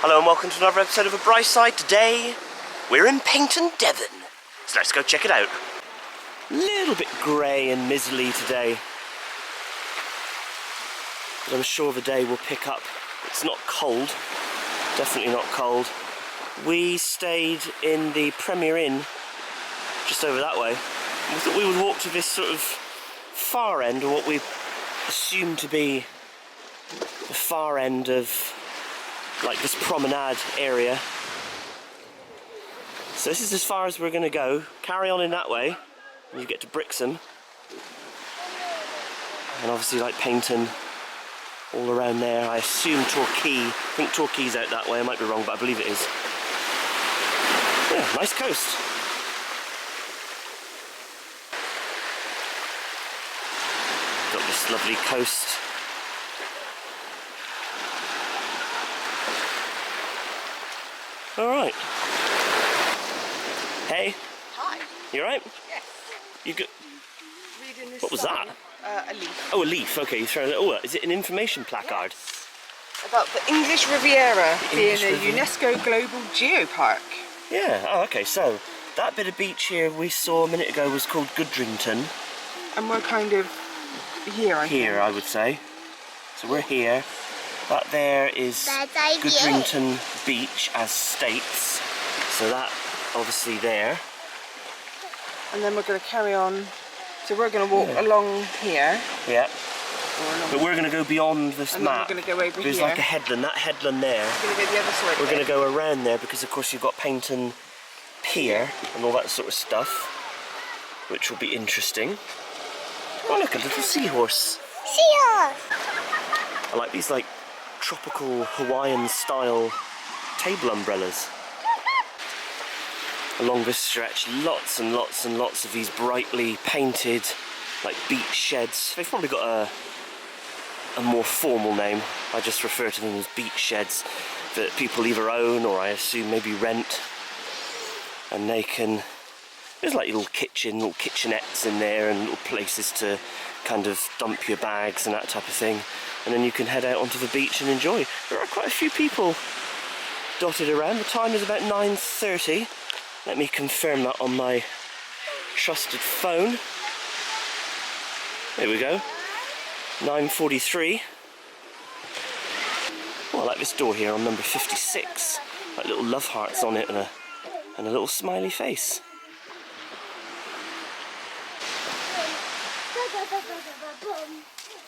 Hello and welcome to another episode of A Bright Side. Today, we're in Paignton, Devon. So let's go check it out. A little bit grey and miserly today, but I'm sure the day will pick up. It's not cold, definitely not cold. We stayed in the Premier Inn, just over that way. We thought we would walk to this sort of far end, or what we assume to be the far end of like this promenade area. So this is as far as we're going to go. Carry on in that way and you get to Brixham, and obviously like Paignton all around there. I assume Torquay, I think Torquay's out that way, I might be wrong but I believe it is. Yeah, nice coast. Got this lovely coast. Alright. Hey. Hi. You alright? Yes. You good? Reading this What was sign. that? A leaf. Oh, a leaf. Okay, you throw it. Oh, is it an information placard? Yes. About the English Riviera being English a Riviera. UNESCO Global Geopark. Yeah. Oh, okay. So that bit of beach here we saw a minute ago was called Goodrington. And we're kind of here, I Here, think. I would say. So we're here. That there is Goodrington Beach as states. So that obviously there. And then we're going to carry on. So we're going to walk along here. Yeah. Or along, But we're going to go beyond this and map. then we're going to go over There's here. like a headland. That headland there. We're going to go the other side. We're going to go around there because of course you've got Paignton Pier and all that sort of stuff, which will be interesting. Oh look, a little seahorse. Seahorse! I like these like tropical Hawaiian style table umbrellas. Along this stretch, lots and lots and lots of these brightly painted like beach sheds. They've probably got a more formal name. I just refer to them as beach sheds that people either own or I assume maybe rent. And they can, there's like little kitchenettes in there and little places to kind of dump your bags and that type of thing. And then you can head out onto the beach and enjoy. There are quite a few people dotted around. The time is about 9:30. Let me confirm that on my trusted phone. There we go. 9:43. Oh, I like this door here on number 56. Like little love hearts on it and a little smiley face.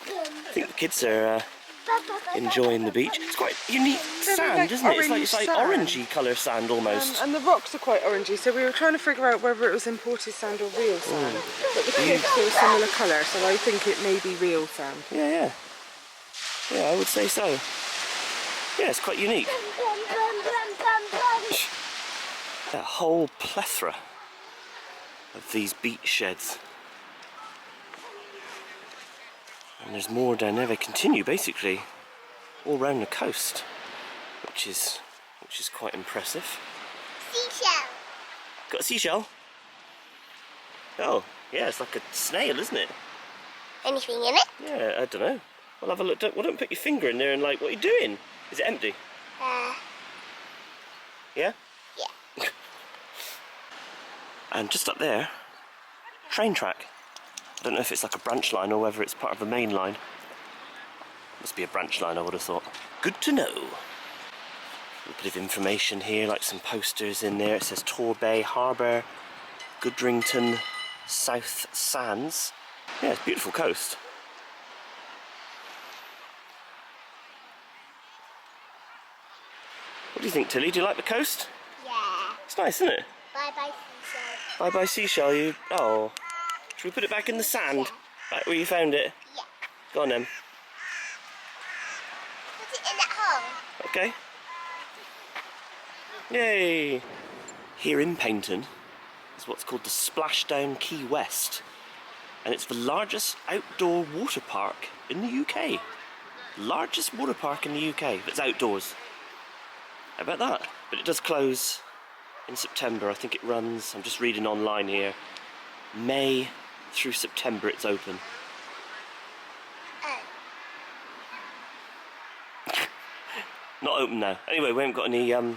I think the kids are enjoying the beach. It's quite unique sand, like isn't it? It's like sand. orangey colour sand almost. And the rocks are quite orangey, so we were trying to figure out whether it was imported sand or real sand. But the cliffs are a similar colour, so I think it may be real sand. Yeah. Yeah, I would say so. Yeah, it's quite unique. That whole plethora of these beach sheds. And there's more down there. They continue basically all around the coast, which is quite impressive. Seashell. Got a seashell? Oh, yeah, it's like a snail, isn't it? Anything in it? Yeah, I don't know. I'll have a look. Don't put your finger in there and like, what are you doing? Is it empty? Yeah? Yeah. And just up there, train track. I don't know if it's like a branch line or whether it's part of the main line. Must be a branch line, I would have thought. Good to know. A bit of information here, like some posters in there. It says Tor Bay, Harbour, Goodrington, South Sands. Yeah, it's a beautiful coast. What do you think, Tilly? Do you like the coast? Yeah. It's nice, isn't it? Bye bye, seashell. Bye bye seashell, you. Oh. Should we put it back in the sand? Yeah. Back where you found it? Yeah. Go on then. Put it in that hole. Okay. Yay! Here in Paignton is what's called the Splashdown Quaywest. And it's the largest outdoor water park in the UK. Largest water park in the UK that's outdoors. How about that? But it does close in September. I think it runs, I'm just reading online here, May through September it's open. Not open now. Anyway, we haven't got any, you know,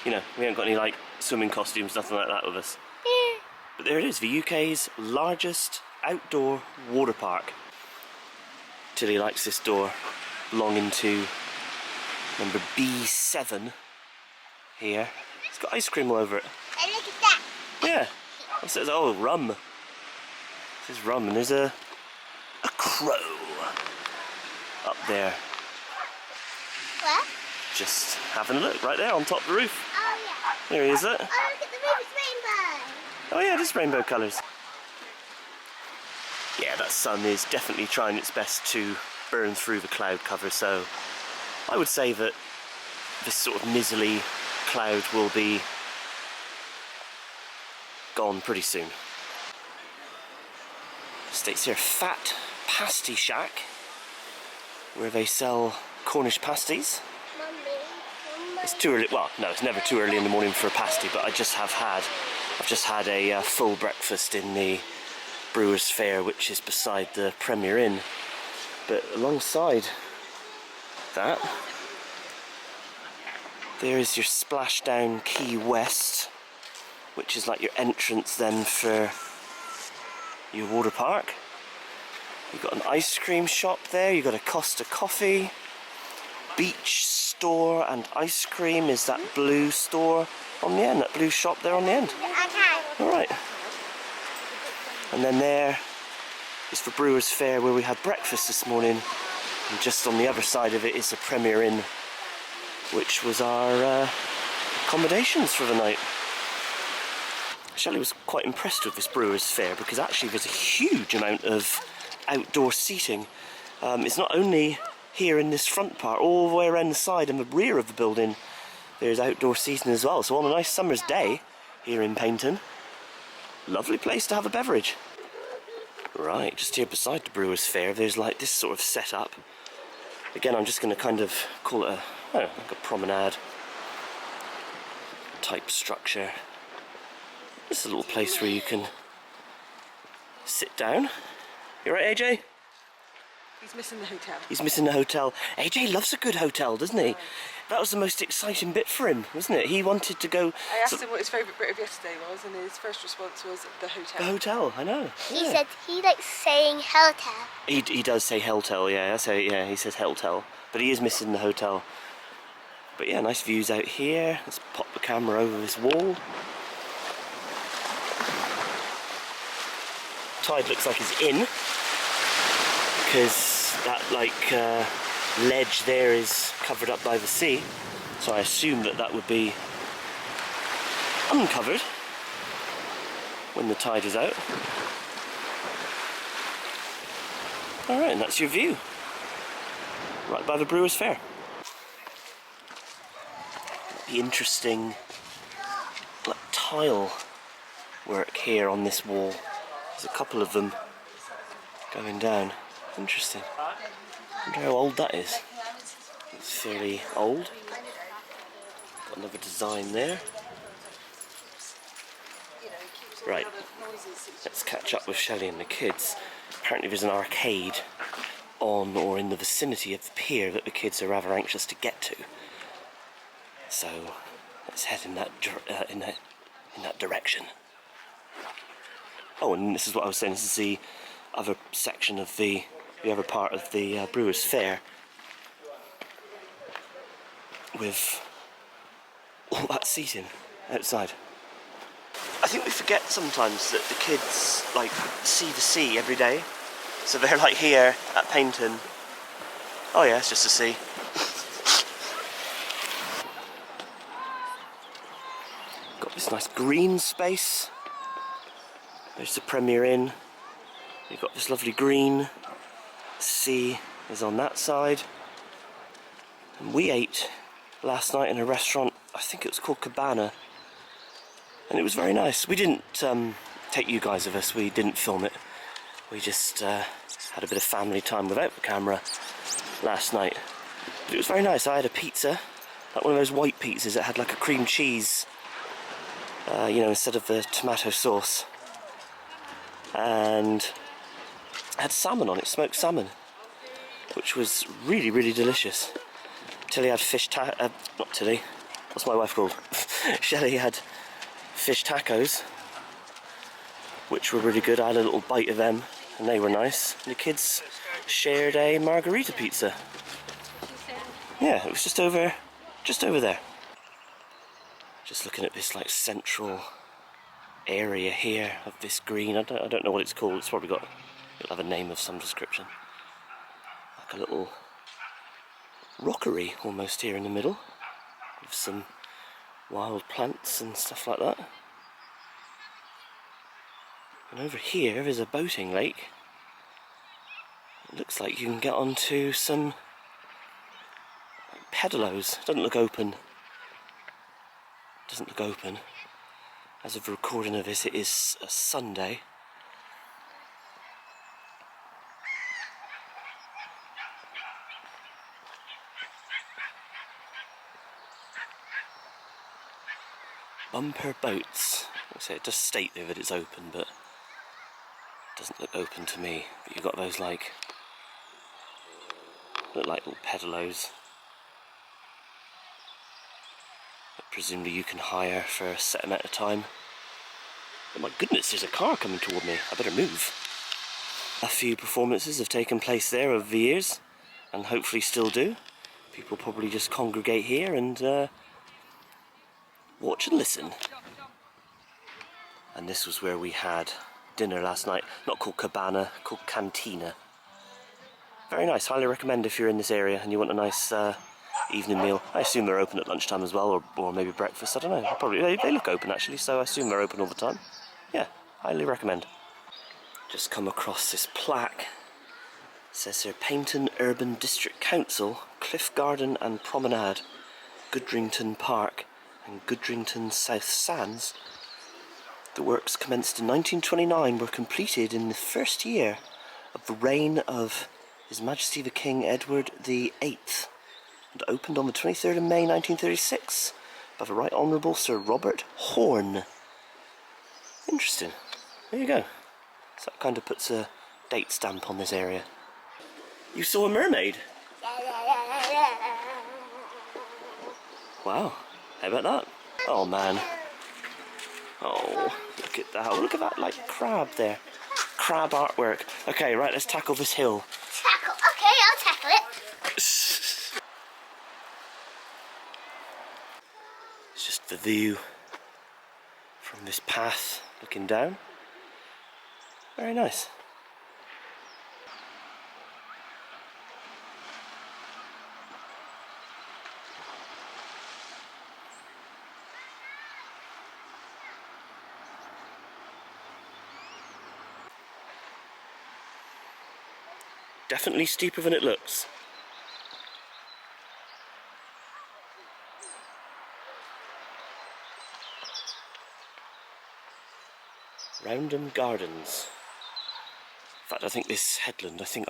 we haven't got any like swimming costumes, nothing like that with us. But there it is, the UK's largest outdoor water park. Tilly likes this door, belonging to number B7 here. It's got ice cream all over it. And look at that. Yeah. It says, oh, rum. It says rum, and there's a crow up there. What? Just having a look right there on top of the roof. Oh, yeah. There he is, Oh, look. look at the roof, it's rainbow. Oh yeah, it is rainbow colours. Yeah, that sun is definitely trying its best to burn through the cloud cover, so I would say that this sort of miserly cloud will be gone pretty soon. States here, Fat Pasty Shack, where they sell Cornish pasties. Mummy. It's too early, well, no, it's never too early in the morning for a pasty, but I've just had a full breakfast in the Brewers Fayre, which is beside the Premier Inn. But alongside that, there is your Splashdown Quaywest, which is like your entrance then for your water park. You've got an ice cream shop there, you've got a Costa Coffee, beach store and ice cream is that blue store on the end, that blue shop there on the end. Okay. Alright. And then there is the Brewers Fayre where we had breakfast this morning, and just on the other side of it is the Premier Inn, which was our accommodations for the night. Shelley was quite impressed with this Brewers Fayre because actually there's a huge amount of outdoor seating. It's not only here in this front part, all the way around the side and the rear of the building there's outdoor seating as well. So on a nice summer's day here in Paignton, lovely place to have a beverage. Right, just here beside the Brewers Fayre there's like this sort of setup. Again, I'm just going to kind of call it like a promenade type structure. This is a little place where you can sit down. You right, AJ? He's missing the hotel. He's missing the hotel. AJ loves a good hotel, doesn't he? That was the most exciting bit for him, wasn't it? He wanted to go... I asked him what his favourite bit of yesterday was, and his first response was the hotel. The hotel, I know. He Yeah. said he likes saying hotel. He does say Helltel, yeah. Yeah, he says Helltel. But he is missing the hotel. But yeah, nice views out here. Let's pop the camera over this wall. Tide looks like it's in, because that ledge there is covered up by the sea, so I assume that would be uncovered when the tide is out. Alright, and that's your view right by the Brewers Fayre. The interesting tile work here on this wall. There's a couple of them going down. Interesting. I wonder how old that is. It's fairly old. Got another design there. Right, let's catch up with Shelley and the kids. Apparently there's an arcade on or in the vicinity of the pier that the kids are rather anxious to get to. So let's head in that direction. Oh, and this is what I was saying, this is the other section of the other part of the Brewers Fayre, with all that seating outside. I think we forget sometimes that the kids see the sea every day, so they're like here at Paignton. Oh yeah, it's just the sea. Got this nice green space. There's the Premier Inn. You've got this lovely green. Sea is on that side. And we ate last night in a restaurant, I think it was called Cabana. And it was very nice. We didn't take you guys with us, we didn't film it. We just had a bit of family time without the camera last night. But it was very nice. I had a pizza, like one of those white pizzas that had like a cream cheese, instead of the tomato sauce. And I had salmon on it, smoked salmon, which was really, really delicious. Tilly had not Tilly, what's my wife called? Shelley had fish tacos, which were really good. I had a little bite of them, and they were nice. And the kids shared a margarita pizza. Yeah, it was just over there. Just looking at this like central area here of this green. I don't know what it's called. It's probably it'll have a name of some description. Like a little rockery almost here in the middle, with some wild plants and stuff like that. And over here is a boating lake. It looks like you can get onto some pedalos. Doesn't look open. As of recording of this, it is a Sunday. Bumper boats. It does state there that it's open, but it doesn't look open to me. But you've got those look like little pedalos that presumably you can hire for a set amount of time. Oh my goodness, there's a car coming toward me. I better move. A few performances have taken place there over the years, and hopefully still do. People probably just congregate here and watch and listen. And this was where we had dinner last night. Not called Cabana, called Cantina. Very nice, highly recommend if you're in this area and you want a nice evening meal. I assume they're open at lunchtime as well, or maybe breakfast, I don't know. Probably they look open actually, so I assume they're open all the time. Yeah, highly recommend. Just come across this plaque. It says here, Paignton Urban District Council, Cliff Garden and Promenade, Goodrington Park and Goodrington South Sands. The works commenced in 1929 were completed in the first year of the reign of His Majesty the King Edward VIII and opened on the 23rd of May 1936 by the Right Honourable Sir Robert Horne. Interesting. There you go. So that kind of puts a date stamp on this area. You saw a mermaid? Wow. How about that? Oh man. Oh, look at that. Look at that, like, crab there. Crab artwork. Okay, right, let's tackle this hill. Tackle. Okay, I'll tackle it. It's just the view from this path looking down. Very nice. Definitely steeper than it looks. Roundham Gardens. In fact, I think this headland, I think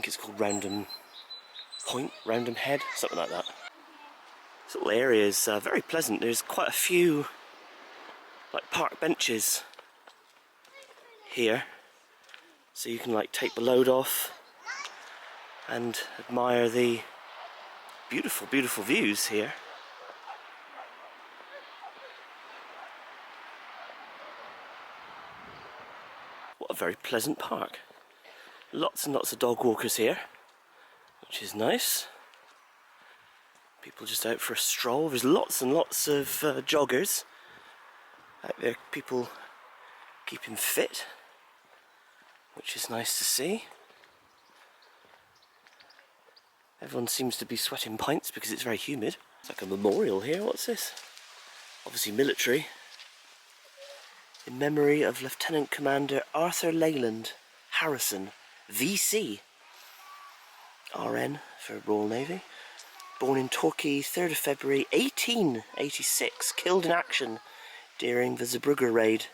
it's called Roundham Point, Roundham Head, something like that. This little area is very pleasant. There's quite a few like park benches here, so you can like take the load off and admire the beautiful, beautiful views here. What a very pleasant park. Lots and lots of dog walkers here, which is nice. People just out for a stroll. There's lots and lots of joggers out there, people keeping fit, which is nice to see. Everyone seems to be sweating pints because it's very humid. It's like a memorial here. What's this? Obviously military. In memory of Lieutenant Commander Arthur Leyland Harrison, VC, RN for Royal Navy. Born in Torquay, 3rd of February 1886. Killed in action during the Zeebrugge raid,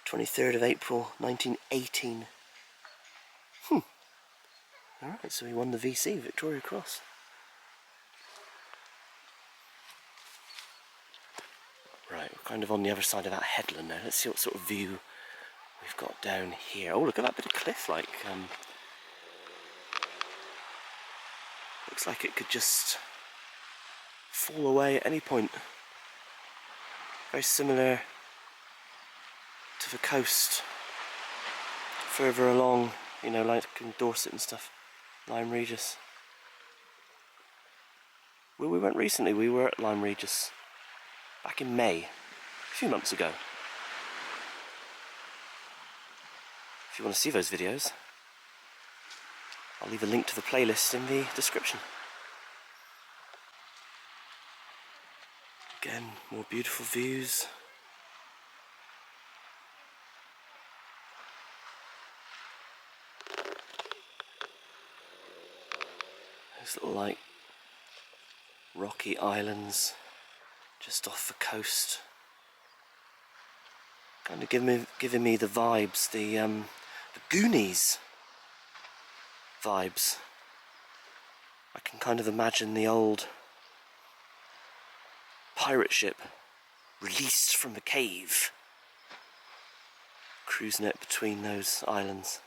23rd of April 1918. Alright, so he won the VC, Victoria Cross. Right, we're kind of on the other side of that headland now. Let's see what sort of view we've got down here. Oh, look at that bit of cliff, like, Looks like it could just fall away at any point. Very similar to the coast further along, you know, like in Dorset and stuff, Lyme Regis. Well, we went recently, we were at Lyme Regis back in May, a few months ago. If you want to see those videos, I'll leave a link to the playlist in the description. Again, more beautiful views. Those little like rocky islands just off the coast. Kind of giving me the vibes, the Goonies vibes. I can kind of imagine the old pirate ship released from the cave, cruising it between those islands.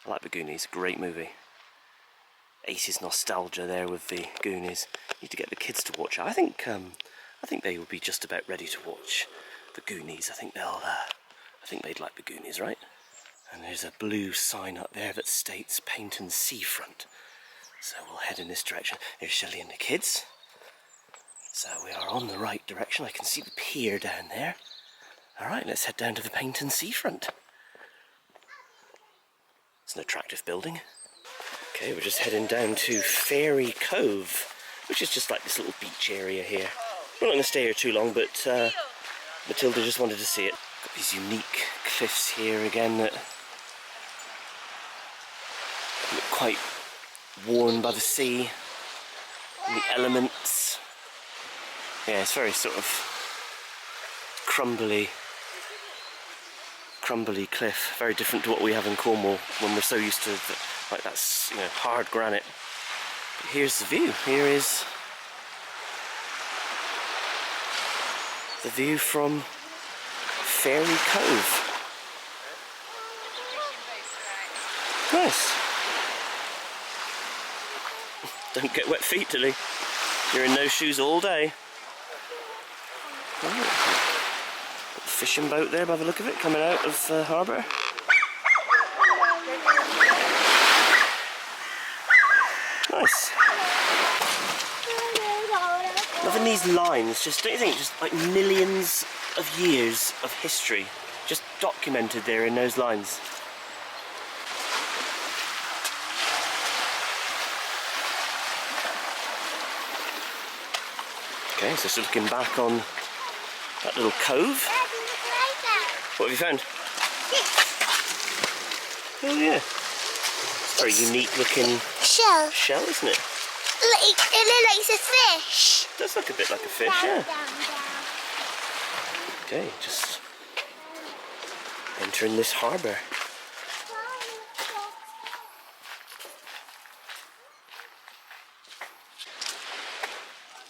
I like the Goonies, great movie. 80s nostalgia there with the Goonies. Need to get the kids to watch it. I think they will be just about ready to watch the Goonies. I think they'd like the Goonies, right? And there's a blue sign up there that states Paignton Seafront. So we'll head in this direction. There's Shelley and the kids. So we are on the right direction. I can see the pier down there. Alright, let's head down to the Paignton Seafront. It's an attractive building. Okay, we're just heading down to Fairy Cove, which is just like this little beach area here. We're not going to stay here too long, but Matilda just wanted to see it. Got these unique cliffs here again that look quite worn by the sea and the elements. Yeah, it's very sort of crumbly cliff, very different to what we have in Cornwall when we're so used to like that's, you know, hard granite. But here's the view. Here is the view from Fairy Cove. Nice. Don't get wet feet, Tilly. You're in no shoes all day. Right. Fishing boat there by the look of it, coming out of the harbour. Nice. Loving these lines, just, don't you think, just like millions of years of history just documented there in those lines. Okay, so just looking back on that little cove. What have you found? Oh yeah. It's a very unique looking shell, isn't it? It looks like a fish. It does look a bit like a fish, yeah. Okay, just entering this harbour.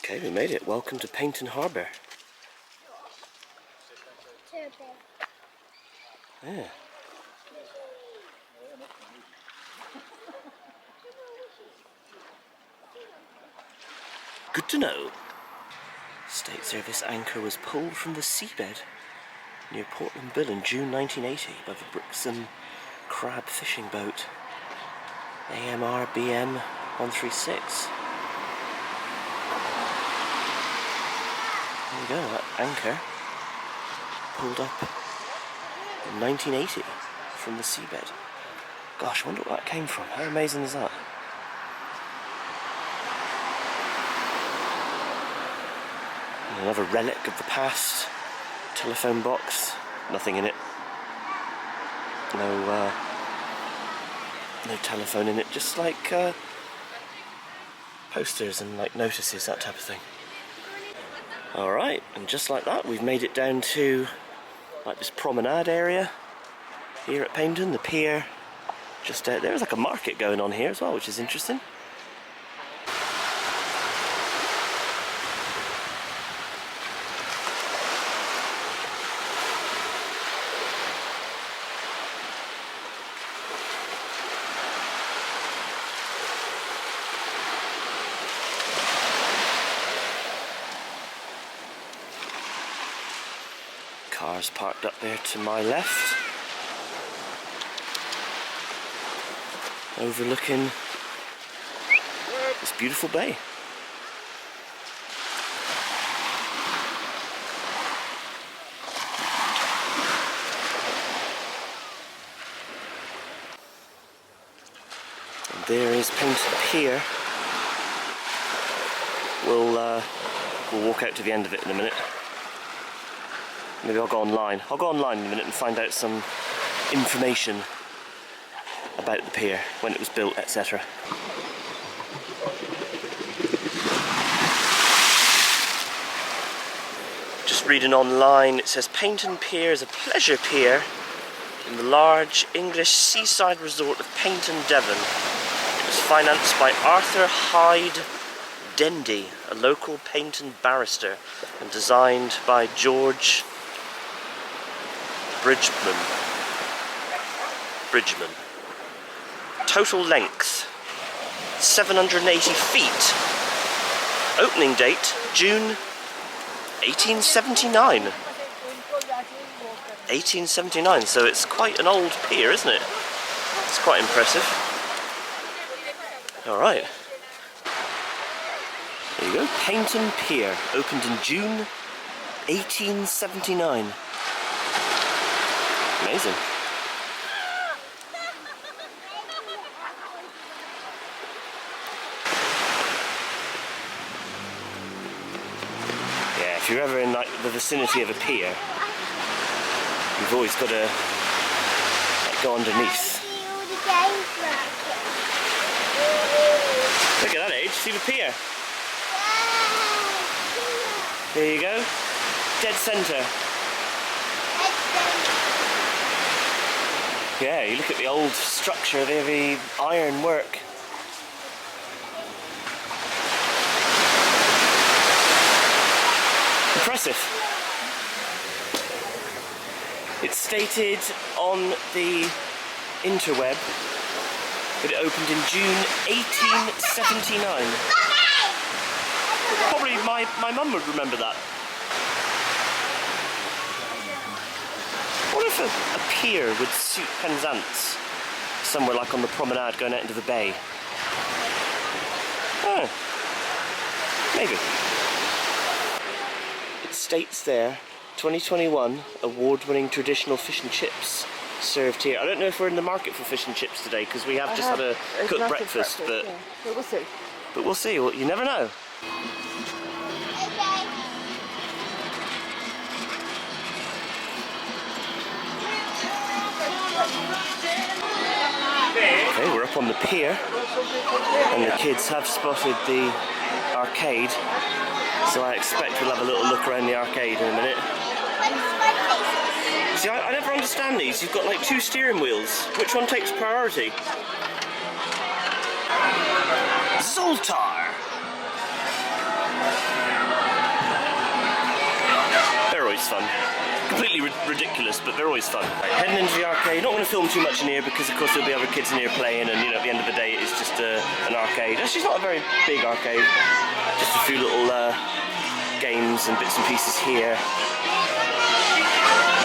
Okay, we made it. Welcome to Paignton Harbour. Yeah. Good to know. States there this anchor was pulled from the seabed near Portland Bill in June 1980 by the Brixham crab fishing boat AMR BM 136. There you go, that anchor pulled up in 1980 from the seabed. Gosh, I wonder where that came from. How amazing is that? And another relic of the past. Telephone box. Nothing in it. No telephone in it. Just like posters and like notices, that type of thing. Alright, and just like that, we've made it down to like this promenade area here at Paignton, the pier. Just there's like a market going on here as well, which is interesting. Cars parked up there to my left, overlooking this beautiful bay. And there is Paignton Pier. We'll walk out to the end of it in a minute. Maybe I'll go online. I'll go online in a minute and find out some information about the pier, when it was built, etc. Just reading online, it says Paignton Pier is a pleasure pier in the large English seaside resort of Paignton, Devon. It was financed by Arthur Hyde Dendy, a local Paignton barrister, and designed by George Bridgman. Total length 780 feet. Opening date June 1879. 1879, so it's quite an old pier, isn't it? It's quite impressive. Alright. There you go, Paignton Pier, opened in June 1879. Amazing. Yeah, if you're ever in like the vicinity of a pier, you've always got to go underneath. Look at that age, see the pier? There you go, dead centre. Yeah, you look at the old structure, the heavy iron work. Impressive. It's stated on the interweb that it opened in June 1879. Probably my mum would remember that. What if a pier would suit Penzance? Somewhere like on the promenade going out into the bay. Oh, maybe. It states there, 2021 award-winning traditional fish and chips served here. I don't know if we're in the market for fish and chips today because we have just had a cooked breakfast, but yeah. But we'll see. But we'll see. Well, you never know. Okay, we're up on the pier, and the kids have spotted the arcade, so I expect we'll have a little look around the arcade in a minute. See, I never understand these. You've got like two steering wheels. Which one takes priority? Zoltar! They're always fun. Completely ridiculous, but they're always fun. Right, heading into the arcade. Not going to film too much in here because of course there'll be other kids in here playing, and you know, at the end of the day it's just an arcade. Actually, it's not a very big arcade. Just a few little games and bits and pieces here.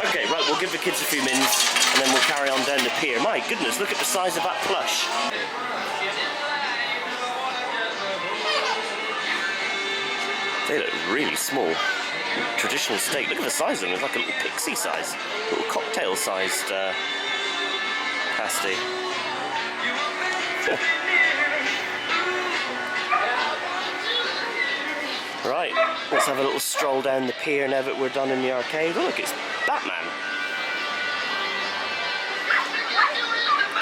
Okay, right, we'll give the kids a few minutes and then we'll carry on down the pier. My goodness, look at the size of that plush. They look really small. Traditional steak. Look at the size of them. It's like a little pixie size, little cocktail sized pasty. Right, let's have a little stroll down the pier now that we're done in the arcade. Oh, look, it's Batman.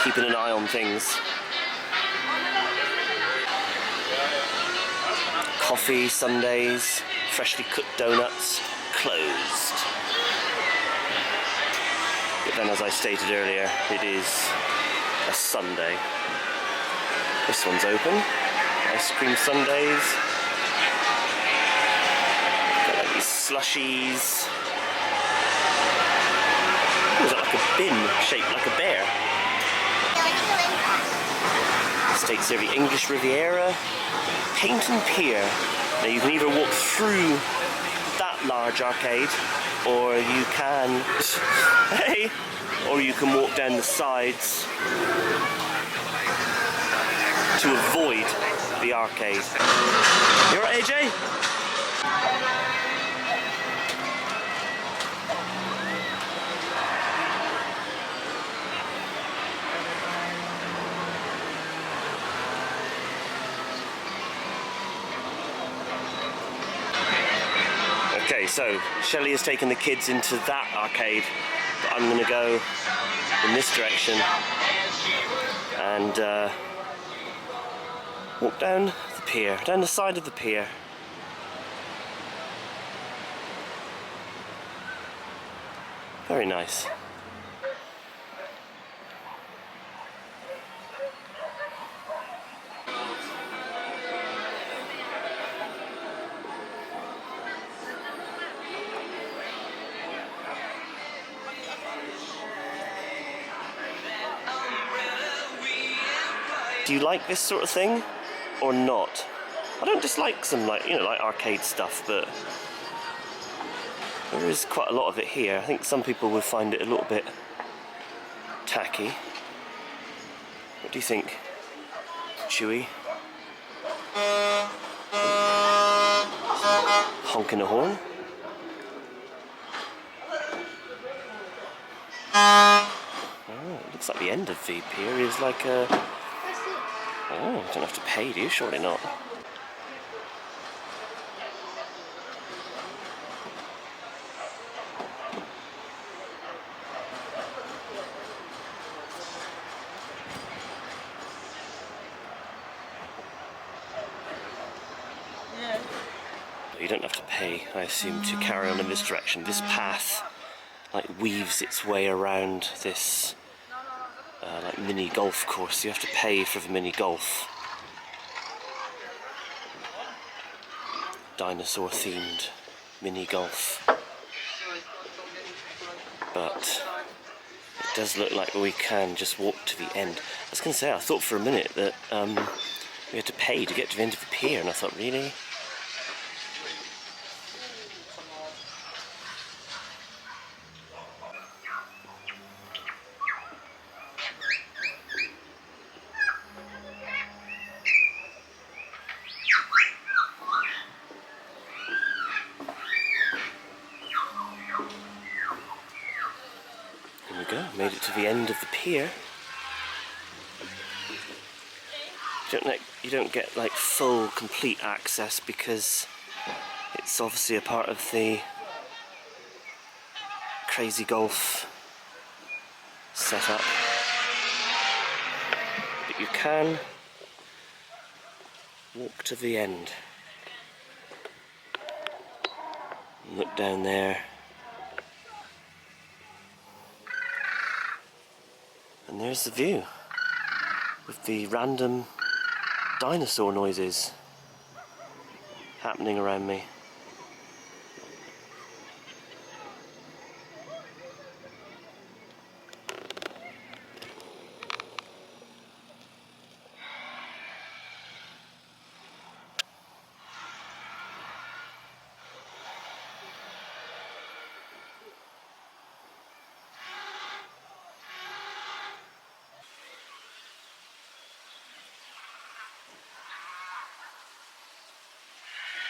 Keeping an eye on things. Coffee, sundaes, freshly cooked donuts, closed. But then, as I stated earlier, it is a Sunday. This one's open. Ice cream sundaes. Got like these slushies. Oh, is that like a bin shaped like a bear? States there the English Riviera, Paignton Pier. Now you can either walk through that large arcade, or you can hey, or you can walk down the sides to avoid the arcade. You alright, AJ? Okay, so Shelley has taken the kids into that arcade, but I'm going to go in this direction and walk down the pier, down the side of the pier. Very nice. Do you like this sort of thing or not? I don't dislike some like arcade stuff, but there is quite a lot of it here. I think some people would find it a little bit tacky. What do you think, Chewy? Honking a horn. Oh, it looks like the end of the pier is like a... Oh, you don't have to pay, do you? Surely not. You don't have to pay, I assume, to carry on in this direction. This path like weaves its way around this like mini golf course. You have to pay for the mini golf. Dinosaur themed mini golf. But it does look like we can just walk to the end. I was going to say, I thought for a minute that we had to pay to get to the end of the pier, and I thought, really? Made it to the end of the pier. You don't get like full, complete access because it's obviously a part of the crazy golf setup. But you can walk to the end. Look down there. And there's the view, with the random dinosaur noises happening around me.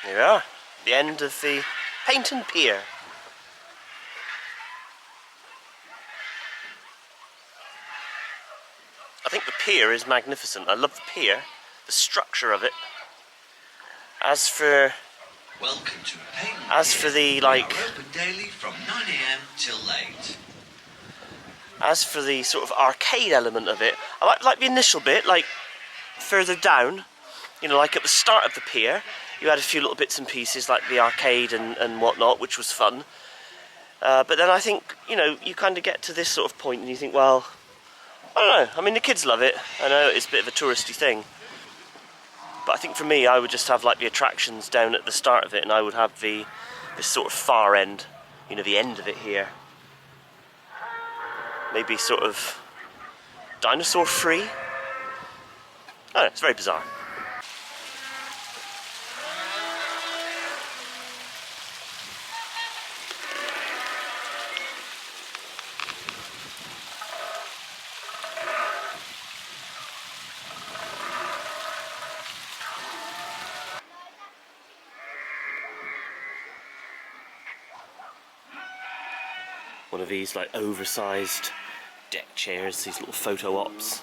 Here we are, the end of the Paignton Pier. I think the pier is magnificent. I love the pier, the structure of it. As for the like, open daily from 9 AM till late. As for the sort of arcade element of it, I like the initial bit, like further down, you know, like at the start of the pier. You had a few little bits and pieces like the arcade and whatnot, which was fun. But then I think, you know, you kind of get to this sort of point and you think, well, I don't know. I mean, the kids love it. I know it's a bit of a touristy thing. But I think for me, I would just have like the attractions down at the start of it, and I would have this sort of far end, you know, the end of it here. Maybe sort of dinosaur free. I don't know, it's very bizarre. one of these like oversized deck chairs, these little photo ops.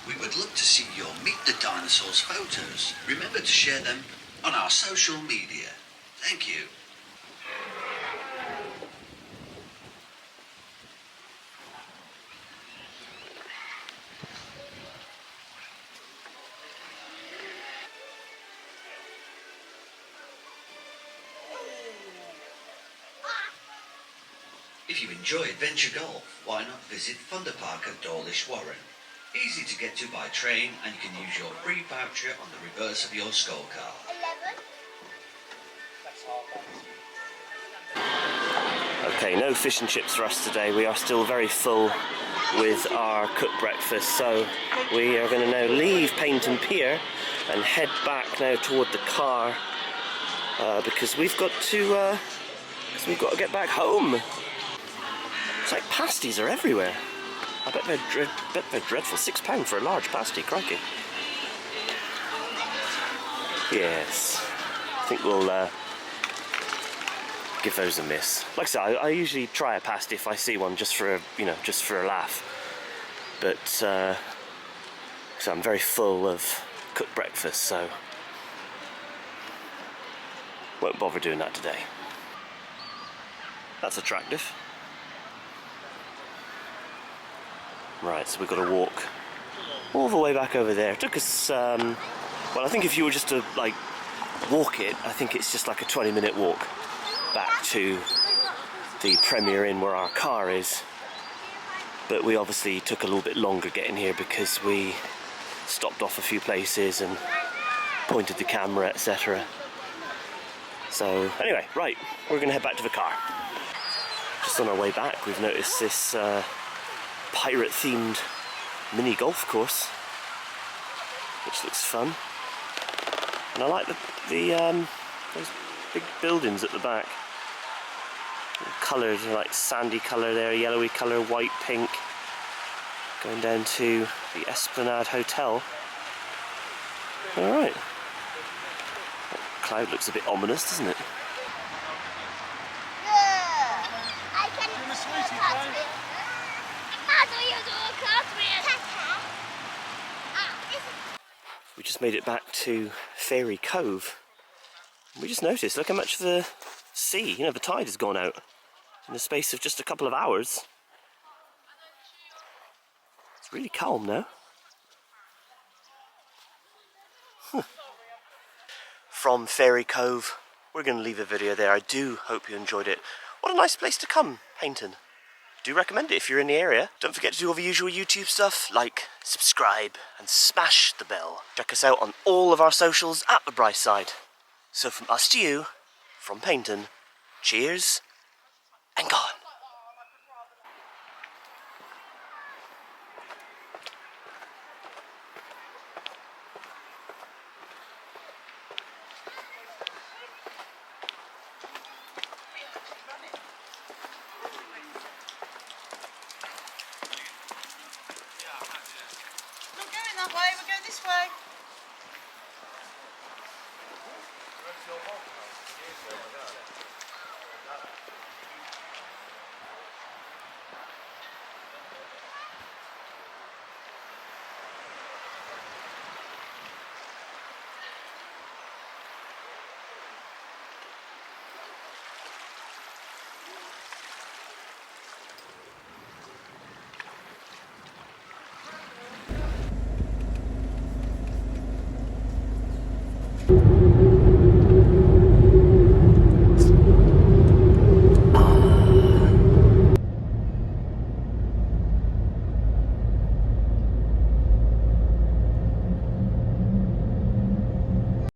We would love to see your Meet the Dinosaurs photos. Remember to share them on our social media. Thank you. If you enjoy adventure golf, why not visit Thunder Park at Dawlish Warren? Easy to get to by train, and you can use your free voucher on the reverse of your skull card. 11. Okay, no fish and chips for us today. We are still very full with our cooked breakfast, so we are going to now leave Paignton Pier and head back now toward the car because we've got to get back home. It's like pasties are everywhere. I bet they're dreadful. £6 for a large pasty, crikey. Yes, I think we'll give those a miss. Like I said, I usually try a pasty if I see one, just for a laugh. But so I'm very full of cooked breakfast, so won't bother doing that today. That's attractive. Right, so we've got to walk all the way back over there. It took us, well, I think if you were just to like walk it, I think it's just like a 20-minute walk back to the Premier Inn where our car is. But we obviously took a little bit longer getting here because we stopped off a few places and pointed the camera, etc. So anyway, right, we're going to head back to the car. Just on our way back, we've noticed this pirate-themed mini golf course, which looks fun. And I like those big buildings at the back. Colours are like sandy colour there, yellowy colour, white, pink. Going down to the Esplanade Hotel. Alright. That cloud looks a bit ominous, doesn't it? We just made it back to Fairy Cove. We just noticed, look how much of the sea, the tide has gone out in the space of just a couple of hours. It's really calm now. From Fairy Cove, we're going to leave the video there. I do hope you enjoyed it. What a nice place to come, Paignton. Do recommend it if you're in the area. Don't forget to do all the usual YouTube stuff, like, subscribe, and smash the bell. Check us out on all of our socials at the Bright Side. So from us to you, from Paignton, cheers, and gone. That way, we'll go this way.